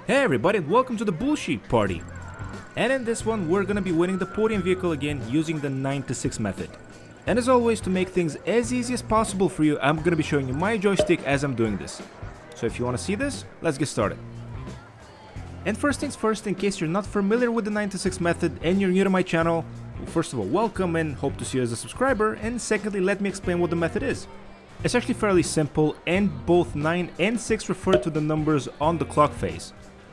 Hey everybody, and welcome to the bullshit party. And in this one we're gonna be winning the podium vehicle again using the 9-to-6 method. And as always, to make things as easy as possible for you, I'm gonna be showing you my joystick as I'm doing this. So if you wanna see this, let's get started. And first things first, in case you're not familiar with the 9-to-6 method and you're new to my channel, well, first of all, welcome and hope to see you as a subscriber, and secondly, let me explain what the method is. It's actually fairly simple, and both 9 and 6 refer to the numbers on the clock phase.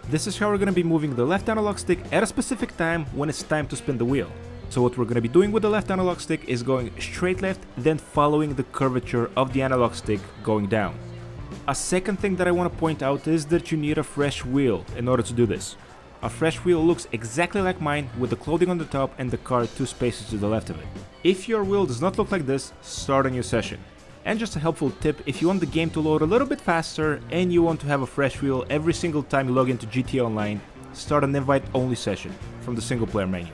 This is how we're going to be moving the left analog stick at a specific time when it's time to spin the wheel. So what we're going to be doing with the left analog stick is going straight left, then following the curvature of the analog stick going down. A second thing that I want to point out is that you need a fresh wheel in order to do this. A fresh wheel looks exactly like mine, with the clothing on the top and the car 2 spaces to the left of it. If your wheel does not look like this, start a new session. And just a helpful tip, if you want the game to load a little bit faster and you want to have a fresh wheel every single time you log into GTA Online, start an invite only session from the single player menu.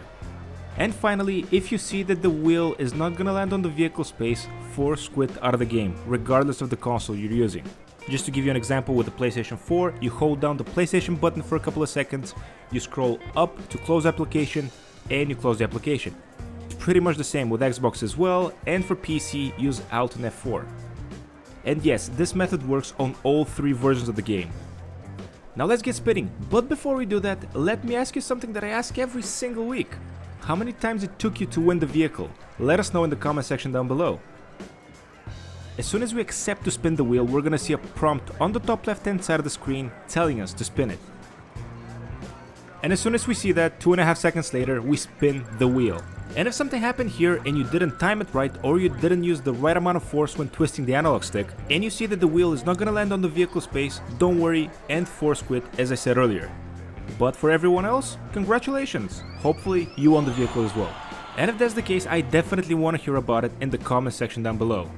And finally, if you see that the wheel is not gonna land on the vehicle space, force quit out of the game, regardless of the console you're using. Just to give you an example, with the PlayStation 4, you hold down the PlayStation button for a couple of seconds, you scroll up to close application, and you close the application. Pretty much the same with Xbox as well, and for PC use Alt and F4. And yes, this method works on all 3 versions of the game. Now let's get spinning, but before we do that, let me ask you something that I ask every single week. How many times it took you to win the vehicle? Let us know in the comment section down below. As soon as we accept to spin the wheel, we're gonna see a prompt on the top left hand side of the screen telling us to spin it. And as soon as we see that, 2.5 seconds later, we spin the wheel. And if something happened here and you didn't time it right, or you didn't use the right amount of force when twisting the analog stick, and you see that the wheel is not gonna land on the vehicle space, don't worry and force quit, as I said earlier. But for everyone else, congratulations! Hopefully you won the vehicle as well. And if that's the case, I definitely want to hear about it in the comment section down below.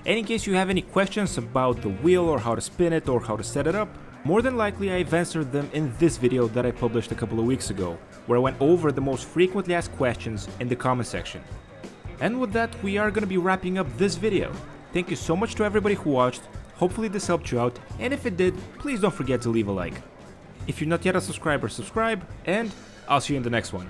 And in case you have any questions about the wheel or how to spin it or how to set it up, more than likely I've answered them in this video that I published a couple of weeks ago, where I went over the most frequently asked questions in the comment section. And with that, we are gonna be wrapping up this video. Thank you so much to everybody who watched, hopefully this helped you out, and if it did, please don't forget to leave a like. If you're not yet a subscriber, subscribe, and I'll see you in the next one.